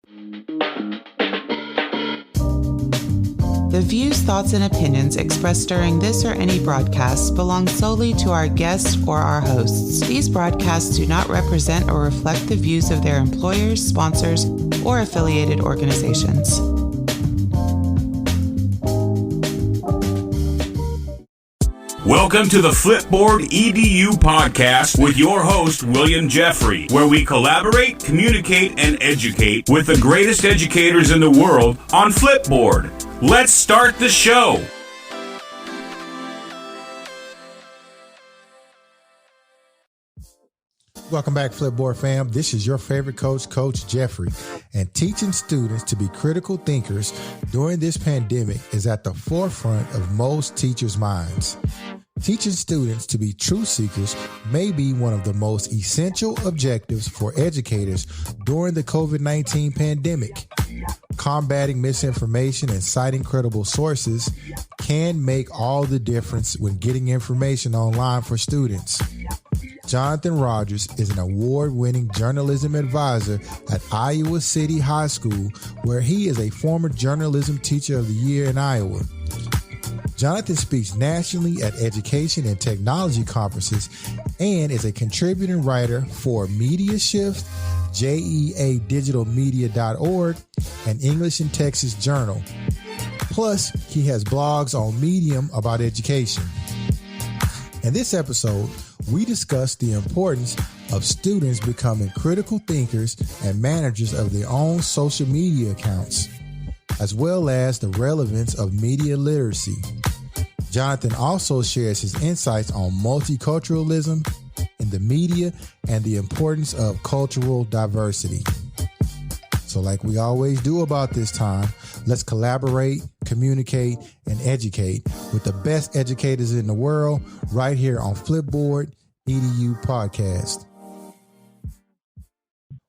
The views, thoughts, and opinions expressed during this or any broadcast belong solely to our guests or our hosts. These broadcasts do not represent or reflect the views of their employers, sponsors, or affiliated organizations. Welcome to the Flipboard EDU podcast with your host, William Jeffrey, where we collaborate, communicate, and educate with the greatest educators in the world on Flipboard. Let's start the show. Welcome back, Flipboard fam. This is your favorite coach, Coach Jeffrey. And teaching students to be critical thinkers during this pandemic is at the forefront of most teachers' minds. Teaching students to be truth seekers may be one of the most essential objectives for educators during the COVID-19 pandemic. Combating misinformation and citing credible sources can make all the difference when getting information online for students. Jonathan Rogers is an award-winning journalism advisor at Iowa City High School, where he is a former Journalism Teacher of the Year in Iowa. Jonathan speaks nationally at education and technology conferences and is a contributing writer for Media Shift, JEAdigitalmedia.org, and English in Texas Journal. Plus, he has blogs on Medium about education. In this episode, we discuss the importance of students becoming critical thinkers and managers of their own social media accounts, as well as the relevance of media literacy. Jonathan also shares his insights on multiculturalism in the media and the importance of cultural diversity. So like we always do about this time, let's collaborate, communicate, and educate with the best educators in the world right here on Flipboard EDU Podcast.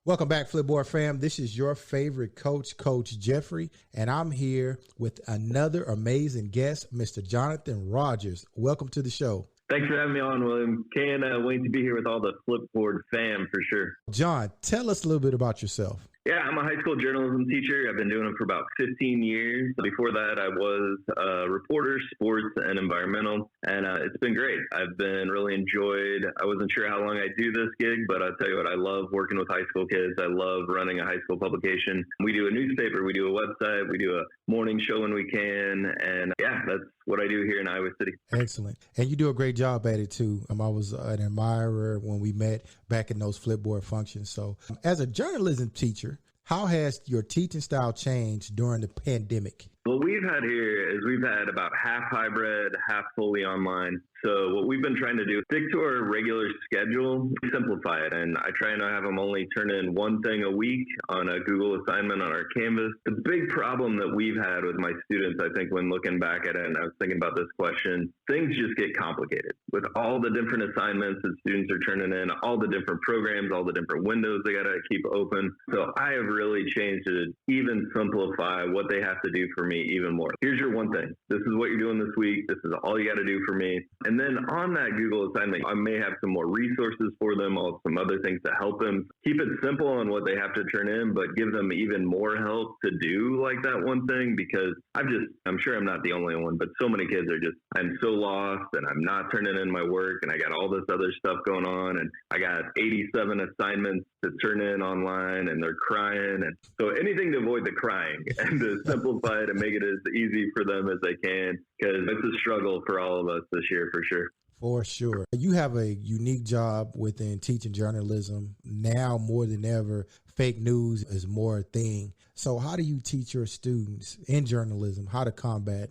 Welcome back, Flipboard fam. This is your favorite coach, Coach Jeffrey, and I'm here with another amazing guest, Mr. Jonathan Rogers. Welcome to the show. Thanks for having me on, William. Can't wait to be here with all the Flipboard fam for sure. John, tell us a little bit about yourself. Yeah, I'm a high school journalism teacher. I've been doing it for about 15 years. Before that, I was a reporter, sports and environmental, and it's been great. I've been really enjoyed. I wasn't sure how long I'd do this gig, but I'll tell you what, I love working with high school kids. I love running a high school publication. We do a newspaper, we do a website, we do a morning show when we can, and yeah, that's what I do here in Iowa City. Excellent. And you do a great job at it too. I was an admirer when we met back in those Flipboard functions. So as a journalism teacher, how has your teaching style changed during the pandemic? What we've had here is we've had about half hybrid, half fully online. So what we've been trying to do is stick to our regular schedule, simplify it. And I try and have them only turn in one thing a week on a Google assignment on our Canvas. The big problem that we've had with my students, I think, when looking back at it, and I was thinking about this question, things just get complicated with all the different assignments that students are turning in, all the different programs, all the different windows they got to keep open. So I have really changed to even simplify what they have to do for me even more. Here's your one thing. This is what you're doing this week. This is all you got to do for me. And then on that Google assignment, I may have some more resources for them, or some other things to help them. Keep it simple on what they have to turn in, but give them even more help to do like that one thing, because I'm sure I'm not the only one, but so many kids are I'm so lost and I'm not turning in my work and I got all this other stuff going on and I got 87 assignments to turn in online and they're crying. And so anything to avoid the crying and to simplify it and make it as easy for them as they can, because it's a struggle for all of us this year for sure. For sure. You have a unique job within teaching journalism. Now more than ever, fake news is more a thing. So how do you teach your students in journalism how to combat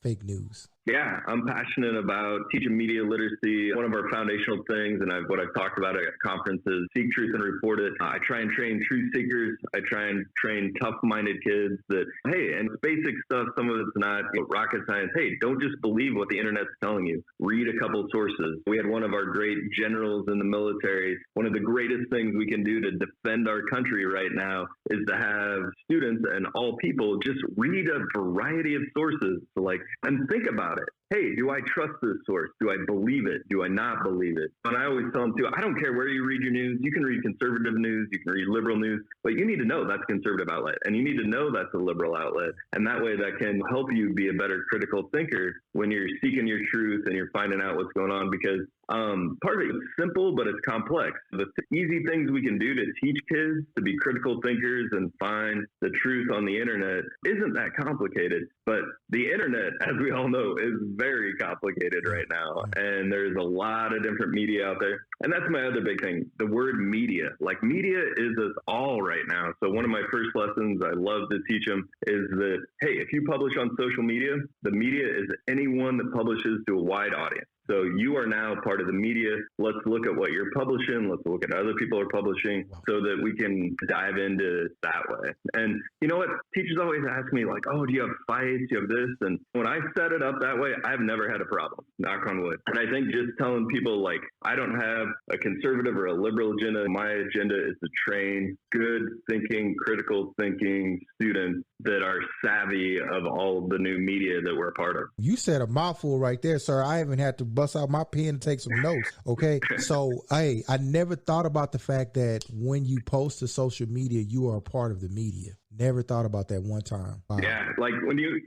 fake news? Yeah, I'm passionate about teaching media literacy. One of our foundational things, and what I've talked about at conferences, seek truth and report it. I try and train truth seekers. I try and train tough-minded kids that, hey, and it's basic stuff, some of it's not rocket science. Hey, don't just believe what the internet's telling you. Read a couple sources. We had one of our great generals in the military. One of the greatest things we can do to defend our country right now is to have students and all people just read a variety of sources. So and think about about it. Hey, do I trust this source? Do I believe it? Do I not believe it? And I always tell them too, I don't care where you read your news. You can read conservative news, you can read liberal news, but you need to know that's a conservative outlet, and you need to know that's a liberal outlet. And that way that can help you be a better critical thinker when you're seeking your truth and you're finding out what's going on, because part of it is simple, but it's complex. The easy things we can do to teach kids to be critical thinkers and find the truth on the internet isn't that complicated. But the internet, as we all know, is very complicated right now. And there's a lot of different media out there. And that's my other big thing, the word media. Like, media is us all right now. So one of my first lessons I love to teach them is that, hey, if you publish on social media, the media is anyone that publishes to a wide audience. So you are now part of the media. Let's look at what you're publishing. Let's look at other people are publishing so that we can dive into that way. And you know what? Teachers always ask me like, oh, do you have fights? Do you have this? And when I set it up that way, I've never had a problem, knock on wood. And I think just telling people like, I don't have a conservative or a liberal agenda. My agenda is to train good thinking, critical thinking students that are savvy of all of the new media that we're a part of. You said a mouthful right there, sir. I haven't had to bust out my pen and take some notes. Okay. So, hey, I never thought about the fact that when you post to social media, you are a part of the media. Never thought about that one time. Wow. Yeah, like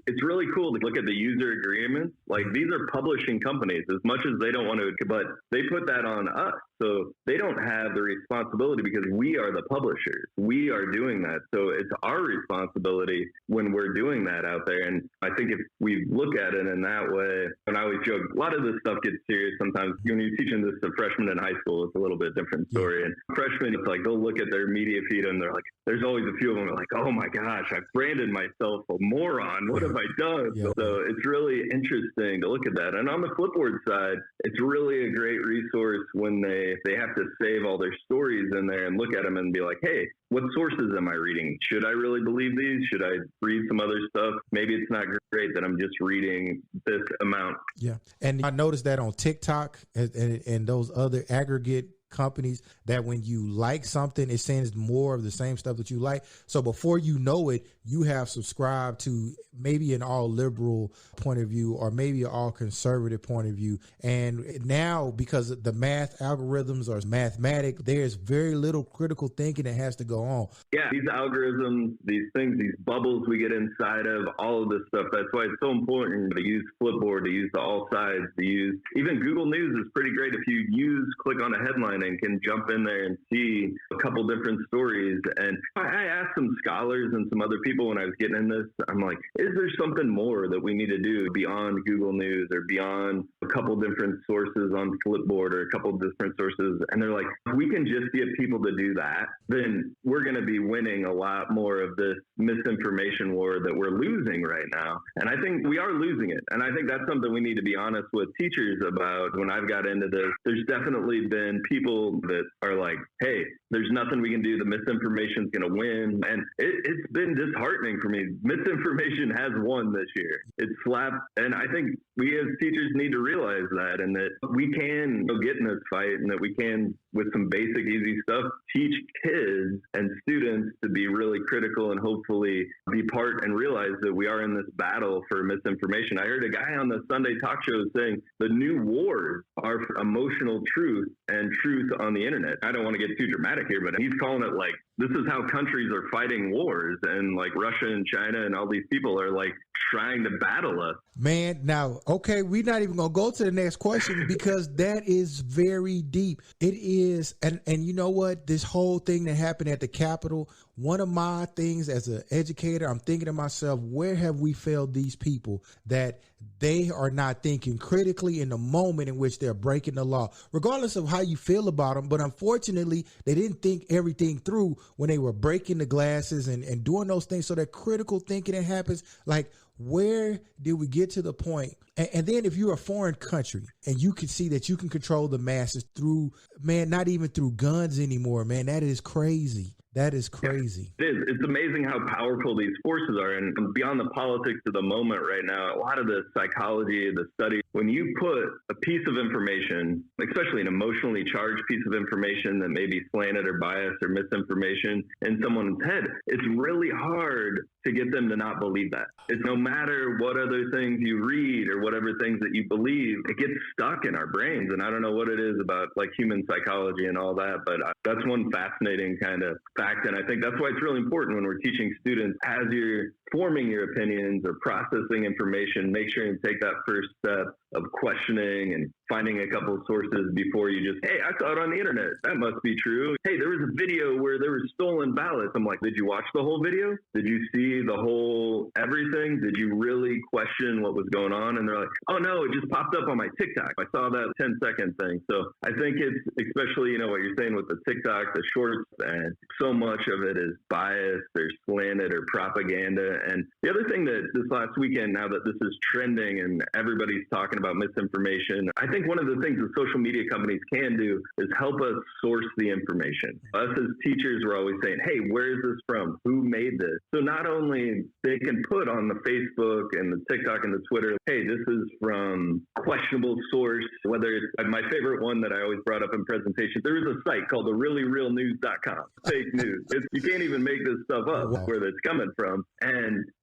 it's really cool to look at the user agreements. Like, these are publishing companies, as much as they don't want to, but they put that on us. So they don't have the responsibility because we are the publishers. We are doing that. So it's our responsibility when we're doing that out there. And I think if we look at it in that way, and I always joke, a lot of this stuff gets serious sometimes. When you're teaching this to freshmen in high school, it's a little bit different story. And freshmen, it's like they'll look at their media feed and they're like, there's always a few of them that are like, oh my gosh, I've branded myself a moron. What have I done? Yeah. So it's really interesting to look at that. And on the Flipboard side, it's really a great resource when they have to save all their stories in there and look at them and be like, hey, what sources am I reading? Should I really believe these? Should I read some other stuff? Maybe it's not great that I'm just reading this amount. Yeah. And I noticed that on TikTok and those other aggregate companies, that when you like something, it sends more of the same stuff that you like. So before you know it, you have subscribed to maybe an all liberal point of view or maybe an all conservative point of view. And now, because the math algorithms are mathematic, there's very little critical thinking that has to go on. Yeah, these algorithms, these things, these bubbles we get inside of, all of this stuff. That's why it's so important to use Flipboard, to use the all sides, to use even Google News is pretty great. If you click on a headline and can jump in there and see a couple different stories. And I asked some scholars and some other people when I was getting in this, I'm like, is there something more that we need to do beyond Google News or beyond a couple different sources on Flipboard or a couple different sources? And they're like, if we can just get people to do that, then we're going to be winning a lot more of this misinformation war that we're losing right now. And I think we are losing it. And I think that's something we need to be honest with teachers about. When I've got into this, there's definitely been people that are like, hey, there's nothing we can do. The misinformation is going to win. And it's been disheartening for me. Misinformation has won this year. It's slapped. And I think we as teachers need to realize that, and that we can get in this fight, and that we can, with some basic, easy stuff, teach kids and students to be really critical and hopefully be part and realize that we are in this battle for misinformation. I heard a guy on the Sunday talk show saying the new wars are emotional truth and truth on the internet. I don't want to get too dramatic here, but he's calling it like, this is how countries are fighting wars, and like Russia and China and all these people are like trying to battle us. Man, now, okay, we're not even going to go to the next question because that is very deep. It is. And you know what? This whole thing that happened at the Capitol, one of my things as an educator, I'm thinking to myself, where have we failed these people that they are not thinking critically in the moment in which they're breaking the law, regardless of how you feel about them. But unfortunately, they didn't think everything through when they were breaking the glasses and doing those things. So that critical thinking that happens, like, where did we get to the point? And then if you're a foreign country and you can see that you can control the masses through, man, not even through guns anymore, man, that is crazy. That is crazy. Yeah, it is. It's amazing how powerful these forces are. And beyond the politics of the moment right now, a lot of the psychology, the study when you put a piece of information, especially an emotionally charged piece of information that may be slanted or biased or misinformation in someone's head, it's really hard to get them to not believe that. It's no matter what other things you read or whatever things that you believe, it gets stuck in our brains. And I don't know what it is about like human psychology and all that, but that's one fascinating kind of fact. And I think that's why it's really important when we're teaching students, as you're forming your opinions or processing information, make sure you take that first step of questioning and finding a couple of sources before you just, hey, I saw it on the internet. That must be true. Hey, there was a video where there were stolen ballots. I'm like, did you watch the whole video? Did you see the whole everything? Did you really question what was going on? And they're like, oh no, it just popped up on my TikTok. I saw that 10-second thing. So I think it's especially, what you're saying with the TikTok, the shorts, and so much of it is biased or slanted or propaganda. And the other thing that this last weekend, now that this is trending and everybody's talking about misinformation, I think one of the things that social media companies can do is help us source the information. Us as teachers, we're always saying, hey, where is this from? Who made this? So not only they can put on the Facebook and the TikTok and the Twitter, hey, this is from questionable source, whether it's my favorite one that I always brought up in presentations. There is a site called thereallyrealnews.com. Fake news. You can't even make this stuff up where that's coming from.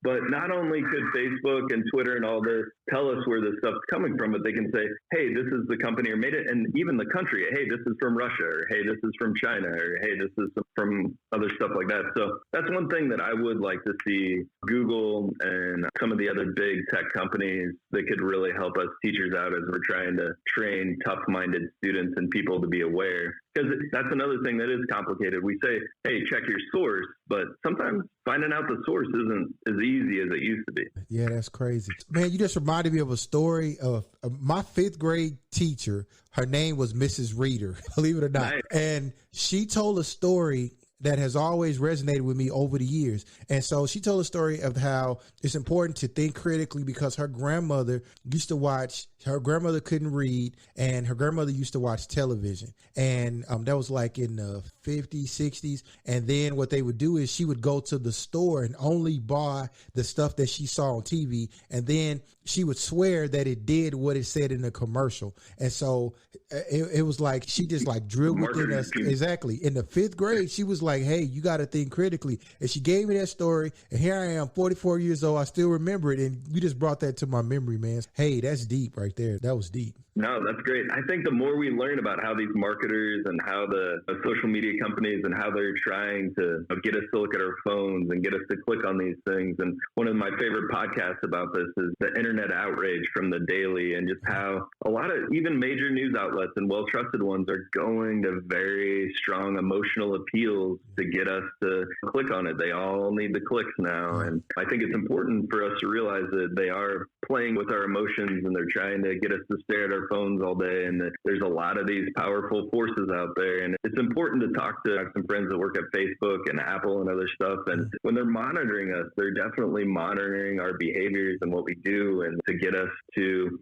But not only could Facebook and Twitter and all this tell us where this stuff's coming from, but they can say, hey, this is the company who made it, and even the country, hey, this is from Russia, or hey, this is from China, or hey, this is from other stuff like that. So that's one thing that I would like to see Google and some of the other big tech companies that could really help us teachers out as we're trying to train tough-minded students and people to be aware. Because that's another thing that is complicated. We say, hey, check your source, but sometimes finding out the source isn't as easy as it used to be. Yeah, that's crazy. Man, you just reminded me of a story of my 5th grade teacher. Her name was Mrs. Reader, believe it or not. Nice. And she told a story that has always resonated with me over the years. And so she told a story of how it's important to think critically because her grandmother her grandmother couldn't read, and her grandmother used to watch television. And that was like in the 50s, 60s. And then what they would do is she would go to the store and only buy the stuff that she saw on TV. And then she would swear that it did what it said in the commercial. And so it was like she just like drilled within us. Exactly. In the 5th grade, she was like, hey, you got to think critically. And she gave me that story. And here I am, 44 years old. I still remember it. And you just brought that to my memory, man. Hey, that's deep right there. That was deep. No, that's great. I think the more we learn about how these marketers and how the social media companies and how they're trying to get us to look at our phones and get us to click on these things. And one of my favorite podcasts about this is the internet outrage from the Daily, and just how a lot of even major news outlets and well-trusted ones are going to very strong emotional appeals to get us to click on it. They all need the clicks now. And I think it's important for us to realize that they are playing with our emotions and they're trying to get us to stare at our phones all day, and that there's a lot of these powerful forces out there. And it's important to talk to some friends that work at Facebook and Apple and other stuff, and when they're monitoring us, they're definitely monitoring our behaviors and what we do, and to get us to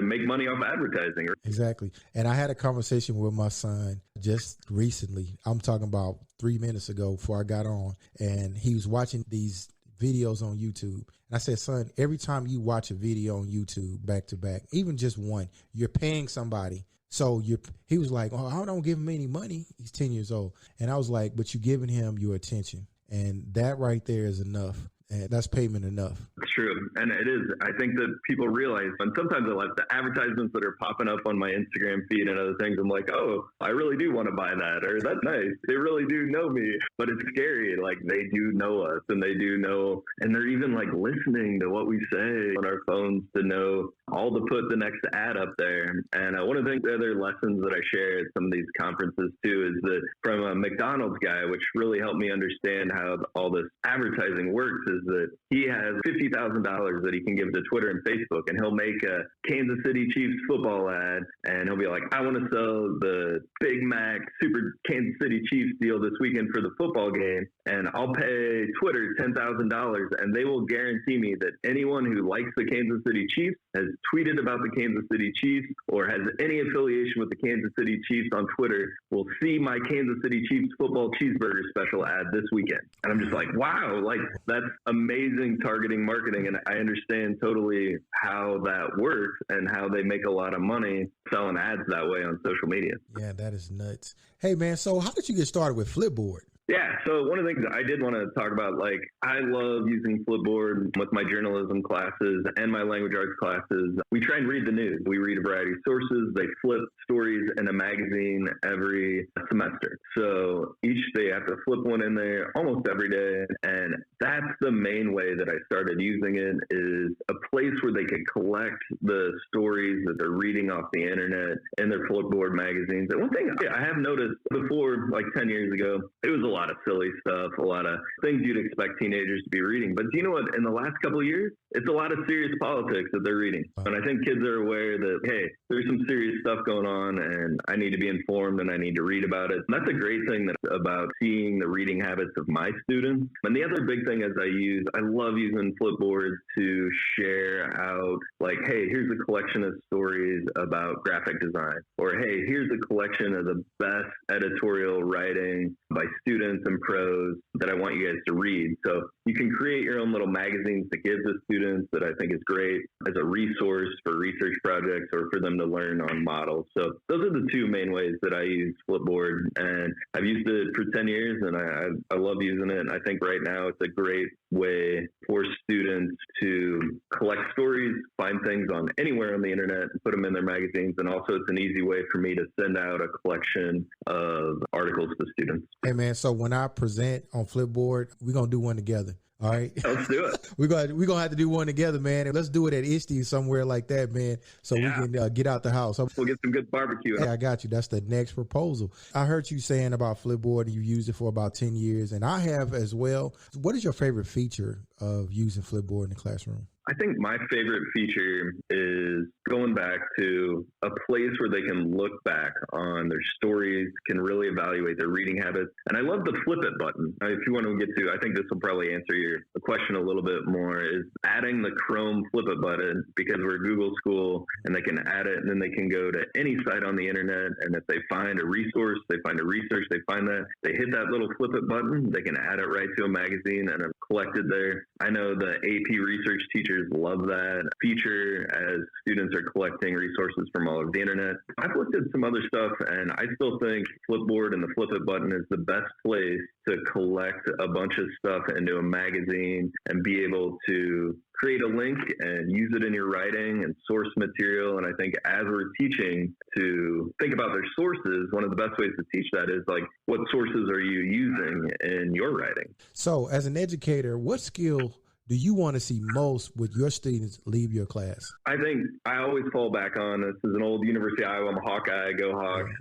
make money off advertising. Exactly. And I had a conversation with my son just recently. I'm talking about 3 minutes ago before I got on, and he was watching these videos on YouTube. And I said, son, every time you watch a video on YouTube back to back, even just one, you're paying somebody. So he was like, oh, I don't give him any money. He's 10 years old. And I was like, but you're giving him your attention. And that right there is enough. And that's payment enough. It's true. And it is. I think that people realize, and sometimes I like the advertisements that are popping up on my Instagram feed and other things. I'm like, oh, I really do want to buy that, or that's nice. They really do know me. But it's scary. Like, they do know us, and they do know, and they're even like listening to what we say on our phones to know all to put the next ad up there. And one of the other lessons that I share at some of these conferences too is that from a McDonald's guy, which really helped me understand how all this advertising works, is that he has $50,000 that he can give to Twitter and Facebook, and he'll make a Kansas City Chiefs football ad, and he'll be like, I want to sell the Big Mac Super Kansas City Chiefs deal this weekend for the football game. and I'll pay Twitter $10,000 and they will guarantee me that anyone who likes the Kansas City Chiefs, has tweeted about the Kansas City Chiefs, or has any affiliation with the Kansas City Chiefs on Twitter will see my Kansas City Chiefs football cheeseburger special ad this weekend. And I'm just like, wow, like that's amazing targeting marketing. And I understand totally how that works and how they make a lot of money selling ads that way on social media. Yeah, that is nuts. Hey, man, so how did you get started with Flipboard? Yeah, so one of the things I did want to talk about, like, I love using Flipboard with my journalism classes and my language arts classes. We try and read the news. We read a variety of sources. They flip stories in a magazine every semester. So each day I have to flip one in there almost every day. And that's the main way that I started using it, is a place where they can collect the stories that they're reading off the internet in their Flipboard magazines. And one thing I have noticed before, like 10 years ago, it was a lot of silly stuff, a lot of things you'd expect teenagers to be reading. But do you know what? In the last couple of years, it's a lot of serious politics that they're reading. And I think kids are aware that, hey, there's some serious stuff going on and I need to be informed and I need to read about it. And that's a great thing about seeing the reading habits of my students. And the other big thing is I love using Flipboard to share out, like, hey, here's a collection of stories about graphic design. Or, hey, here's a collection of the best editorial writing by students and pros that I want you guys to read. So you can create your own little magazines to give to students that I think is great as a resource for research projects or for them to learn on models. So those are the two main ways that I use Flipboard, and I've used it for 10 years and I love using it. And I think right now it's a great way for students to collect stories, find things on anywhere on the internet, and put them in their magazines. And also it's an easy way for me to send out a collection of articles to students. Hey, man, so when I present on Flipboard, we're going to do one together. All right. Let's do it. We're gonna have to do one together, man. And let's do it at ISTE somewhere like that, man, so we can get out the house. We'll get some good barbecue. Hey, I got you. That's the next proposal. I heard you saying about Flipboard, you used it for about 10 years, and I have as well. What is your favorite feature of using Flipboard in the classroom? I think my favorite feature is going back to a place where they can look back on their stories, can really evaluate their reading habits. And I love the flip it button. If you want to get to, I think this will probably answer your question a little bit more, is adding the Chrome flip it button, because we're a Google school and they can add it and then they can go to any site on the internet. And if they find a resource, they find a research, they find that, they hit that little flip it button, they can add it right to a magazine and it's collected there. I know the AP research teachers love that feature as students are collecting resources from all over the internet. I've looked at some other stuff and I still think Flipboard and the flip it button is the best place to collect a bunch of stuff into a magazine and be able to create a link and use it in your writing and source material. And I think as we're teaching to think about their sources, one of the best ways to teach that is, like, what sources are you using in your writing? So as an educator, what skill do you want to see most with your students leave your class? I think I always fall back on, this is an old University of Iowa, I'm a Hawkeye, go Hawks,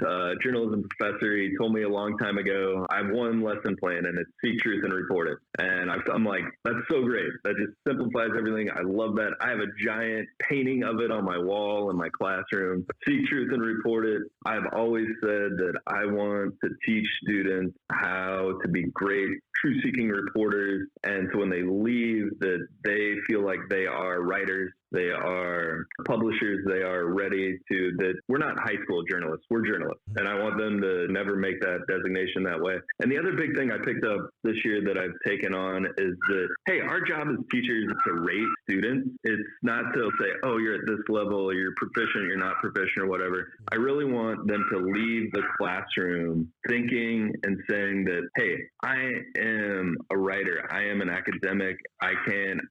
journalism professor. He told me a long time ago, I have one lesson plan and it's seek truth and report it. And I'm like, that's so great. That just simplifies everything. I love that. I have a giant painting of it on my wall in my classroom. Seek truth and report it. I've always said that I want to teach students how to be great truth-seeking reporters, and so when they leave, that they feel like they are writers, they are publishers, they are ready to, that we're not high school journalists, we're journalists. And I want them to never make that designation that way. And the other big thing I picked up this year that I've taken on is that, hey, our job as teachers is to rate students. It's not to say, oh, you're at this level, or you're proficient, you're not proficient, or whatever. I really want them to leave the classroom thinking and saying that, hey, I am a writer, I am an academic, I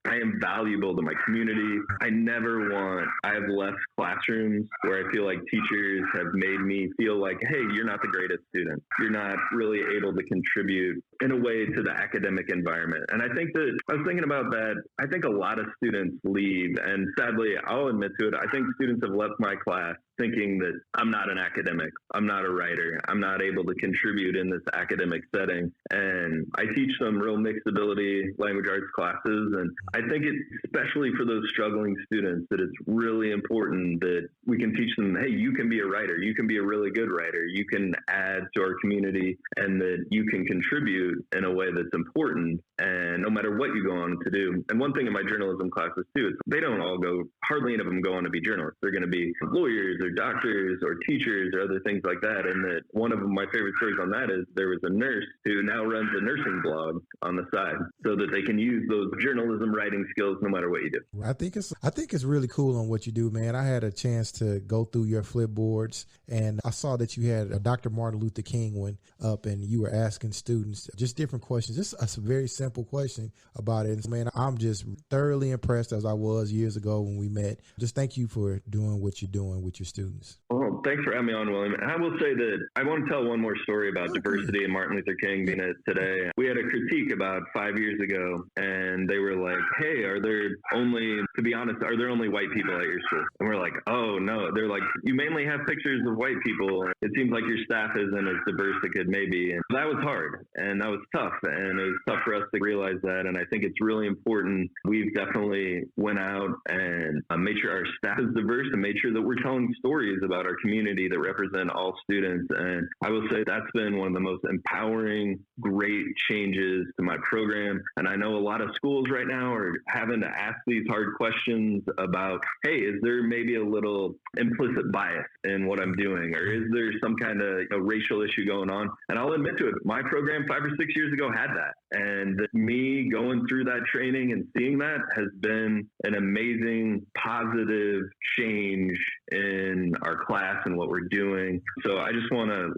am valuable to my community. I have left classrooms where I feel like teachers have made me feel like, hey, you're not the greatest student. You're not really able to contribute in a way to the academic environment. And I think that I was thinking about that. I think a lot of students leave, and sadly, I'll admit to it, I think students have left my class thinking that I'm not an academic, I'm not a writer, I'm not able to contribute in this academic setting. And I teach some real mixed ability language arts classes. And I think it's especially for those struggling students that it's really important that we can teach them, hey, you can be a writer, you can be a really good writer, you can add to our community, and that you can contribute in a way that's important. And no matter what you go on to do. And one thing in my journalism classes too, is they don't all go, hardly any of them go on to be journalists. They're going to be lawyers or doctors or teachers or other things like that. And that one of my favorite stories on that is there was a nurse who now runs a nursing blog on the side so that they can use those journalism writing skills no matter what you do. I think it's really cool on what you do, man. I had a chance to go through your Flipboards, and I saw that you had a Dr. Martin Luther King one up, and you were asking students just different questions. Just a very simple question about it. And man, I'm just thoroughly impressed as I was years ago when we met. Just thank you for doing what you're doing with your students. Well, thanks for having me on, William. And I will say that I want to tell one more story about diversity and Martin Luther King being it today. We had a critique about 5 years ago, and they were like, hey, are there only white people at your school? And we're like, oh, no. They're like, you mainly have pictures of white people. It seems like your staff isn't as diverse as it could maybe. And that was hard, and that was tough, and it was tough for us to realize that. And I think it's really important. We've definitely went out and made sure our staff is diverse and made sure that we're telling stories about our community that represent all students. And I will say that's been one of the most empowering, great changes to my program. And I know a lot of schools right now are having to ask these hard questions about, hey, is there maybe a little implicit bias in what I'm doing? Or is there some kind of racial issue going on? And I'll admit to it, my program 5 or 6 years ago had that. And me going through that training and seeing that has been an amazing, positive change in our class and what we're doing. So I just want to,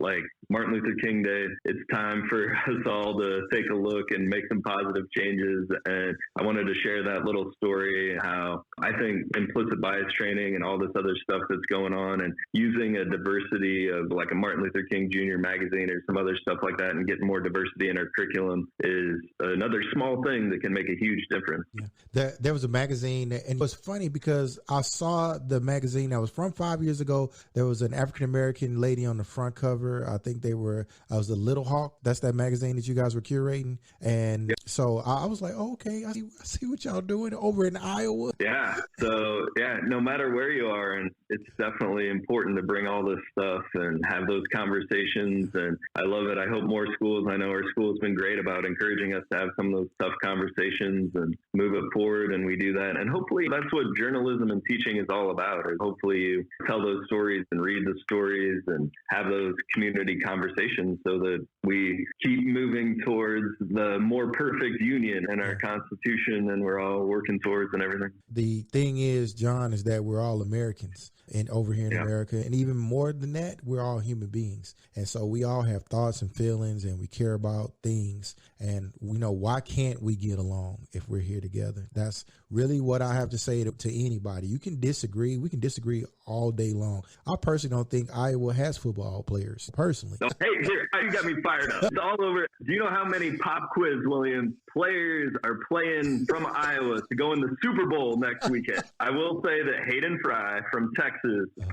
Martin Luther King Day, it's time for us all to take a look and make some positive changes. And I wanted to share that little story, how I think implicit bias training and all this other stuff that's going on, and using a diversity of like a Martin Luther King Jr. magazine or some other stuff like that, and getting more diversity in our curriculum is another small thing that can make a huge difference. Yeah. There was a magazine, and it was funny because I saw the magazine that was from 5 years ago. There was an African-American lady on the front cover. I think I was the Little Hawk. That's that magazine that you guys were curating. And so I was like, oh, okay, I see what y'all doing over in Iowa. Yeah. So no matter where you are, and it's definitely important to bring all this stuff and have those conversations. And I love it. I hope more schools, I know our school's been great about encouraging us to have some of those tough conversations and move it forward. And we do that. And hopefully that's what journalism and teaching is all about. Or hopefully you tell those stories and read the stories and have those community conversations so that we keep moving towards the more perfect union in our Constitution, and we're all working towards and everything. The thing is, John, is that we're all Americans. And over here in America, and even more than that, we're all human beings. And so we all have thoughts and feelings, and we care about things. And we know, why can't we get along if we're here together? That's really what I have to say to anybody. You can disagree. We can disagree all day long. I personally don't think Iowa has football players, personally. No, hey, here, you got me fired up. It's all over. Do you know how many pop quiz, William, players are playing from Iowa to go in the Super Bowl next weekend? I will say that Hayden Fry from Texas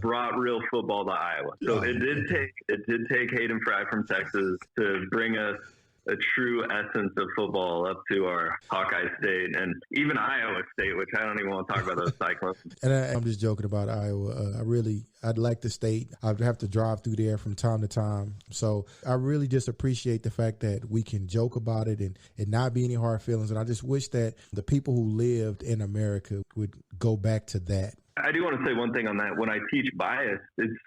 brought real football to Iowa. So it did take Hayden Fry from Texas to bring us a true essence of football up to our Hawkeye State and even Iowa State, which I don't even want to talk about those Cyclones. And I'm just joking about Iowa. I'd like the state. I'd have to drive through there from time to time. So I really just appreciate the fact that we can joke about it and not be any hard feelings. And I just wish that the people who lived in America would go back to that. I do want to say one thing on that. When I teach bias,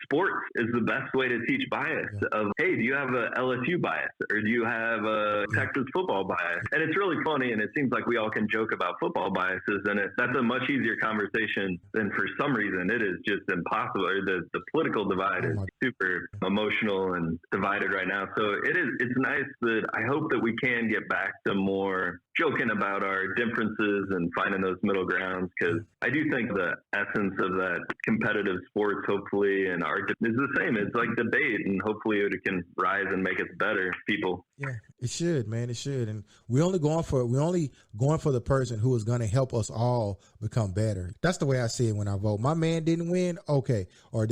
sports is the best way to teach bias of, hey, do you have a LSU bias or do you have a Texas football bias? And it's really funny, and it seems like we all can joke about football biases, and that's a much easier conversation than for some reason it is just impossible. Or the political divide is super emotional and divided right now. So it's nice that I hope that we can get back to more joking about our differences and finding those middle grounds, because I do think the essence of that competitive sports, hopefully, and art is the same. It's like debate, and hopefully it can rise and make us better people. Yeah, it should, man. It should. And we're only going for the person who is going to help us all become better. That's the way I see it when I vote. My man didn't win, okay. Or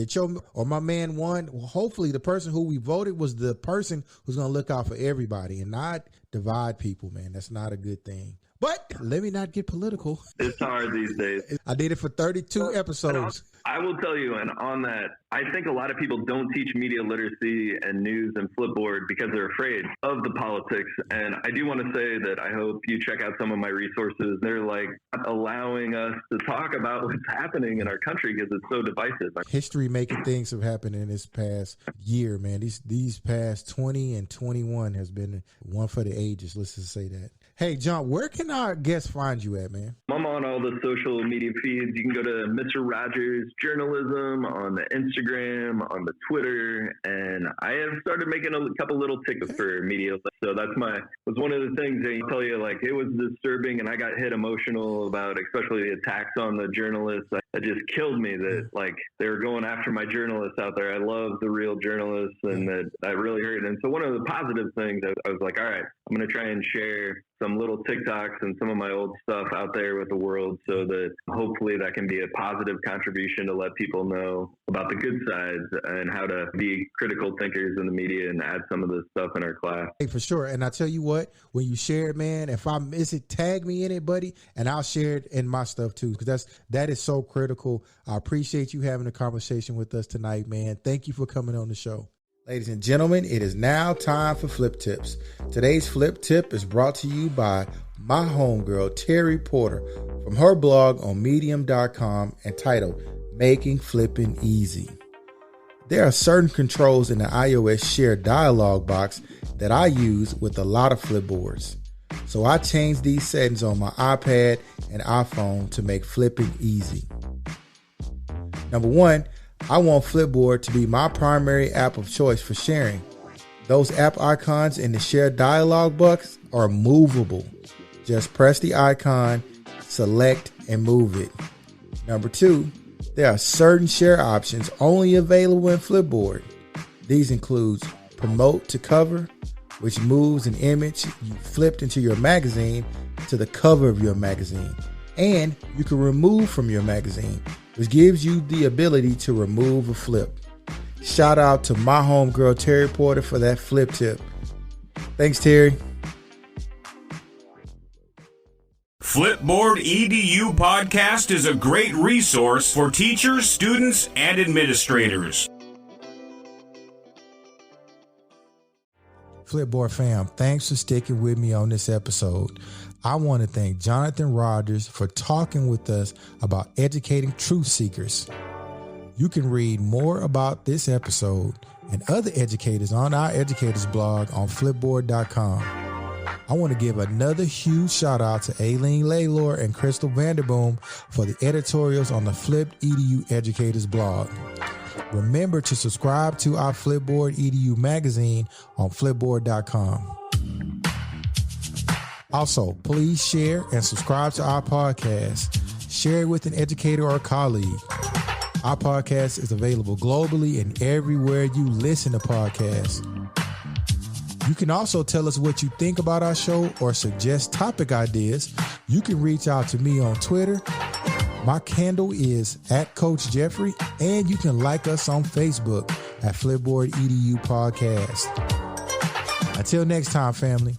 my man won. Well, hopefully the person who we voted was the person who's going to look out for everybody and not divide people, man. That's not a good thing. But let me not get political. It's hard these days. I did it for 32 episodes. I will tell you, and on that, I think a lot of people don't teach media literacy and news and Flipboard because they're afraid of the politics. And I do want to say that I hope you check out some of my resources. They're like allowing us to talk about what's happening in our country because it's so divisive. History making things have happened in this past year, man. These past 20 and 21 has been one for the ages. Let's just say that. Hey, John, where can our guests find you at, man? I'm on all the social media feeds. You can go to Mr. Rogers Journalism on the Instagram, on the Twitter, and I have started making a couple little TikToks for media. So was one of the things that you tell you, like, it was disturbing, and I got hit emotional about, especially the attacks on the journalists. It just killed me that, like, they were going after my journalists out there. I love the real journalists, and that really hurt. And so one of the positive things, I was like, all right, I'm going to try and share some little TikToks and some of my old stuff out there with the world so that hopefully that can be a positive contribution to let people know about the good sides and how to be critical thinkers in the media and add some of this stuff in our class. Hey, for sure. And I tell you what, when you share it, man, if I miss it, tag me in it, buddy, and I'll share it in my stuff too, because that is so critical. I appreciate you having a conversation with us tonight, man. Thank you for coming on the show. Ladies and gentlemen, it is now time for Flip Tips. Today's Flip Tip is brought to you by my homegirl, Terry Porter, from her blog on medium.com entitled Making Flipping Easy. There are certain controls in the iOS Share dialog box that I use with a lot of Flipboards. So I changed these settings on my iPad and iPhone to make flipping easy. Number one, I want Flipboard to be my primary app of choice for sharing. Those app icons in the Share dialog box are movable. Just press the icon, select, and move it. Number two, there are certain share options only available in Flipboard. These include Promote to Cover, which moves an image you flipped into your magazine to the cover of your magazine. And you can remove from your magazine, which gives you the ability to remove a flip. Shout out to my homegirl, Terry Porter, for that flip tip. Thanks, Terry. Flipboard EDU podcast is a great resource for teachers, students, and administrators. Flipboard fam, thanks for sticking with me on this episode. I want to thank Jonathan Rogers for talking with us about educating truth seekers. You can read more about this episode and other educators on our educators blog on flipboard.com. I want to give another huge shout out to Aileen Laylor and Crystal Vanderboom for the editorials on the Flipped EDU Educators blog. Remember to subscribe to our Flipboard EDU magazine on flipboard.com. Also, please share and subscribe to our podcast. Share it with an educator or a colleague. Our podcast is available globally and everywhere you listen to podcasts. You can also tell us what you think about our show or suggest topic ideas. You can reach out to me on Twitter. My handle is @Coach Jeffrey, and you can like us on Facebook at Flipboard EDU Podcast. Until next time, family.